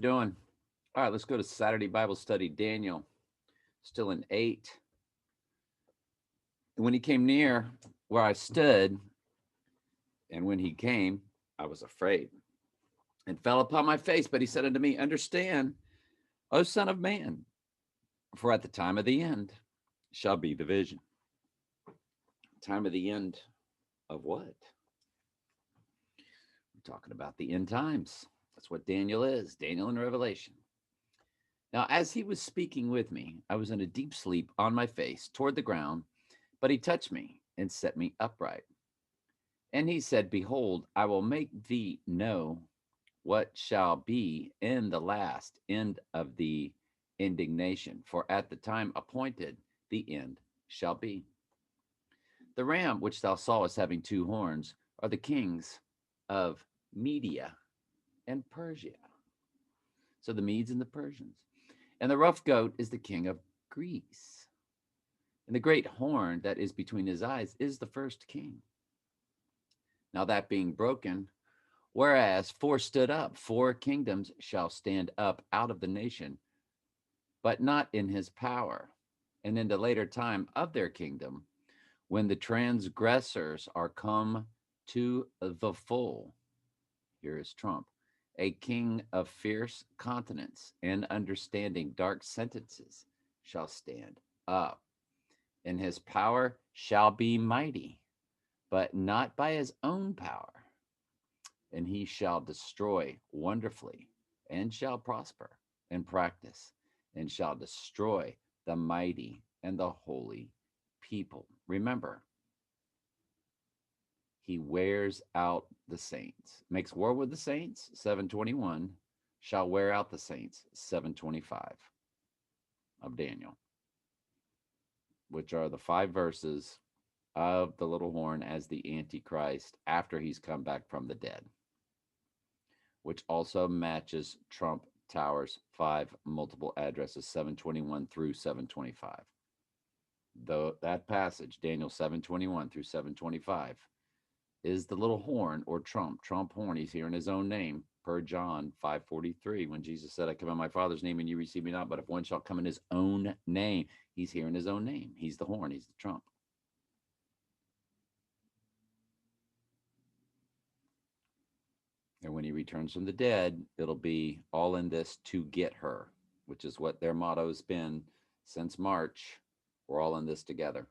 doing? All right, let's go to Saturday Bible study. Daniel, still in 8. And when he came near where I stood, and when he came, I was afraid and fell upon my face. But he said unto me, Understand, O Son of Man, for at the time of the end shall be division. Time of the end of what? We're talking about the end times. That's what Daniel is, Daniel in Revelation. Now, as he was speaking with me, I was in a deep sleep on my face toward the ground, but he touched me and set me upright. And he said, Behold, I will make thee know what shall be in the last end of the indignation, for at the time appointed the end shall be. The ram which thou sawest having 2 horns are the kings of Media and Persia. So the Medes and the Persians. And the rough goat is the king of Greece. And the great horn that is between his eyes is the first king. Now that being broken, whereas 4 stood up, 4 kingdoms shall stand up out of the nation, but not in his power. And in the later time of their kingdom, when the transgressors are come to the full, here is Trump, a king of fierce countenance and understanding dark sentences shall stand up, and his power shall be mighty, but not by his own power. And he shall destroy wonderfully, and shall prosper and practice, and shall destroy the mighty and the holy people. Remember, he wears out the saints, makes war with the saints, 721, shall wear out the saints, 725 of Daniel, which are the 5 verses of the little horn as the Antichrist after he's come back from the dead, which also matches Trump Tower's 5 multiple addresses, 721 through 725. Though that passage, Daniel 721 through 725, is the little horn or trump horn. He's here in his own name, per John 5:43, when Jesus said, I come in my Father's name and you receive me not, but if one shall come in his own name, he's here in his own name. He's the horn, he's the trump. And when he returns from the dead, it'll be all in this to get her, which is what their motto has been since March. We're all in this together.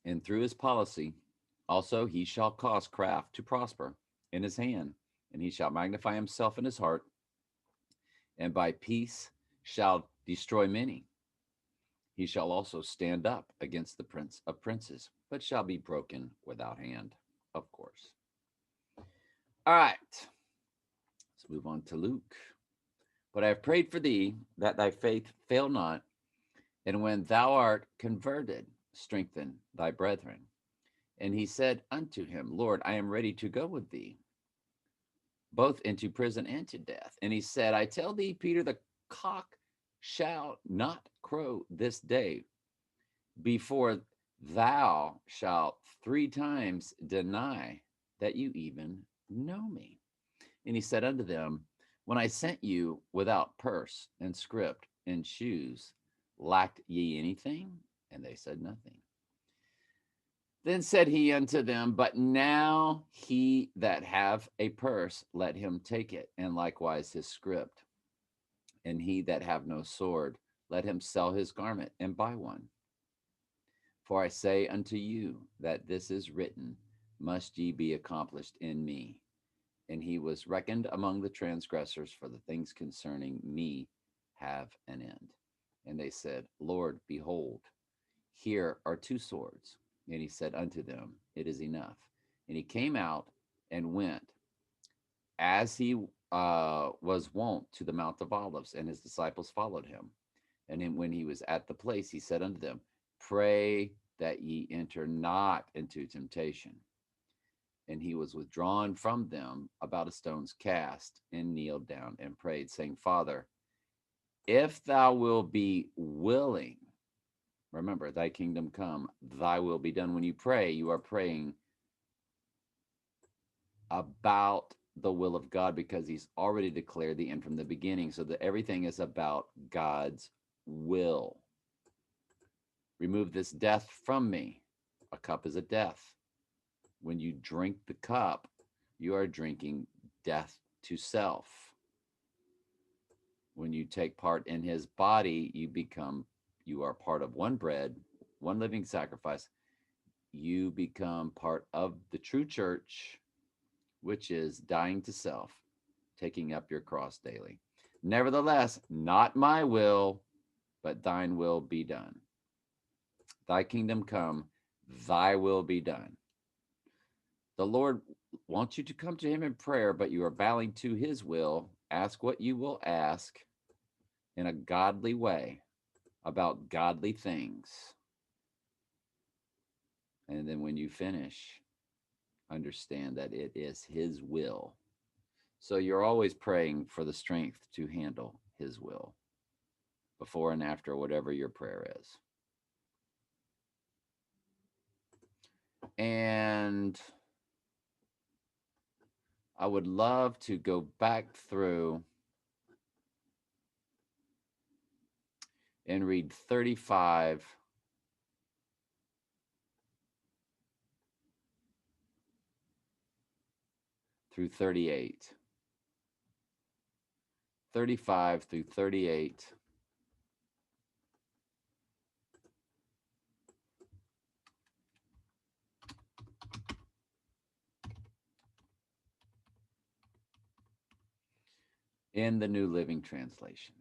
And through his policy, also he shall cause craft to prosper in his hand, and he shall magnify himself in his heart, and by peace shall destroy many. He shall also stand up against the prince of princes, but shall be broken without hand, of course. All right, let's move on to Luke. But I have prayed for thee that thy faith fail not, and when thou art converted, strengthen thy brethren. And he said unto him, Lord, I am ready to go with thee, both into prison and to death. And he said, I tell thee, Peter, the cock shall not crow this day before thou shalt 3 times deny that you even know me. And he said unto them, when I sent you without purse and scrip and shoes, lacked ye anything? And they said nothing. Then said he unto them, but now he that have a purse, let him take it, and likewise his scrip. And he that have no sword, let him sell his garment and buy one. For I say unto you that this is written, must ye be accomplished in me. And he was reckoned among the transgressors, for the things concerning me have an end. And they said, Lord, behold, here are 2 swords. And he said unto them, it is enough. And he came out and went as he was wont to the Mount of Olives, and his disciples followed him. And when he was at the place, he said unto them, pray that ye enter not into temptation. And he was withdrawn from them about a stone's cast, and kneeled down and prayed, saying, Father, if thou wilt be willing, remember, thy kingdom come, thy will be done. When you pray, you are praying about the will of God because he's already declared the end from the beginning, so that everything is about God's will. Remove this death from me. A cup is a death. When you drink the cup, you are drinking death to self. When you take part in his body, you are part of one bread, one living sacrifice. You become part of the true church, which is dying to self, taking up your cross daily. Nevertheless, not my will, but thine will be done. Thy kingdom come, thy will be done. The Lord wants you to come to him in prayer, but you are bowing to his will. Ask what you will ask in a godly way about godly things. And then when you finish, understand that it is his will. So you're always praying for the strength to handle his will before and after whatever your prayer is. And I would love to go back through and read 35 through 38. 35 through 38. In the New Living Translation.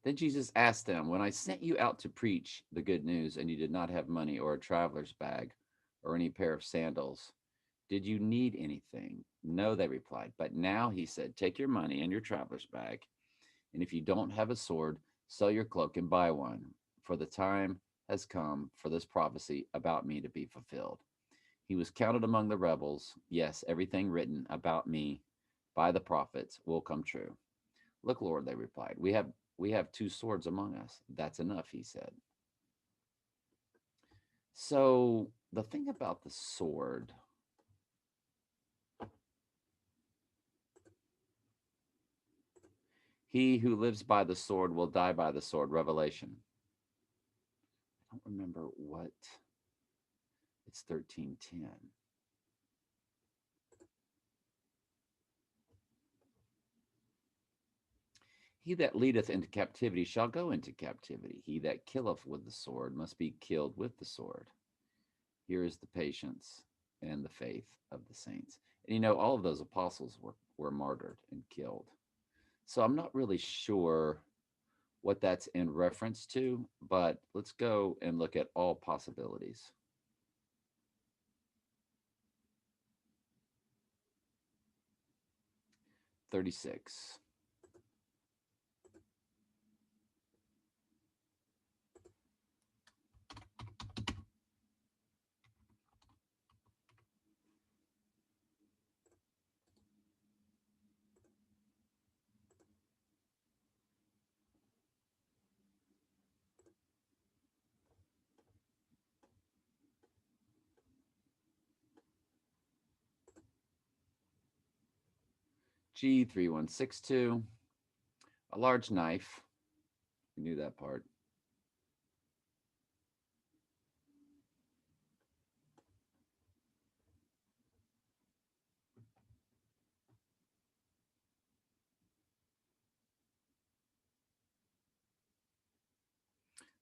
Then Jesus asked them, when I sent you out to preach the good news and you did not have money or a traveler's bag or any pair of sandals, did you need anything? No, they replied. But now, he said, take your money and your traveler's bag. And if you don't have a sword, sell your cloak and buy one. For the time has come for this prophecy about me to be fulfilled. He was counted among the rebels. Yes, everything written about me by the prophets will come true. Look, Lord, they replied, we have two swords among us. That's enough, he said. So the thing about the sword, he who lives by the sword will die by the sword. Revelation. I don't remember what. It's 13:10. He that leadeth into captivity shall go into captivity. He that killeth with the sword must be killed with the sword. Here is the patience and the faith of the saints. And you know, all of those apostles were martyred and killed. So I'm not really sure what that's in reference to, but let's go and look at all possibilities. 36. G3162. A large knife. We knew that part.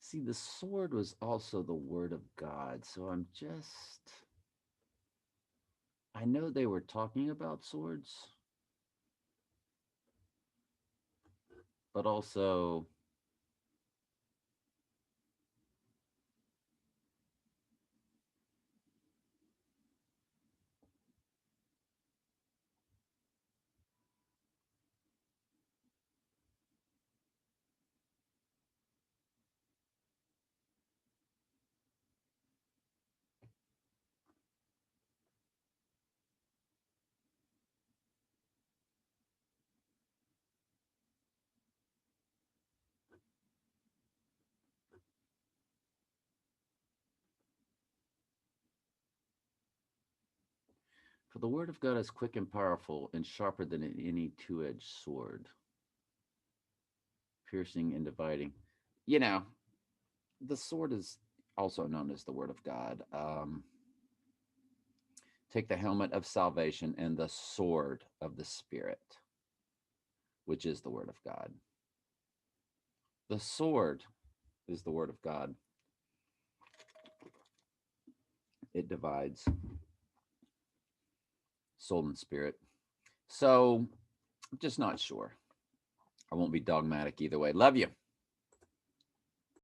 See, the sword was also the word of God. So I know they were talking about swords, but also For the word of God is quick and powerful and sharper than any two-edged sword, piercing and dividing. You know, the sword is also known as the word of God. Take the helmet of salvation and the sword of the Spirit, which is the word of God. The sword is the word of God. It divides soul and spirit. So I'm just not sure. I won't be dogmatic either way. Love you.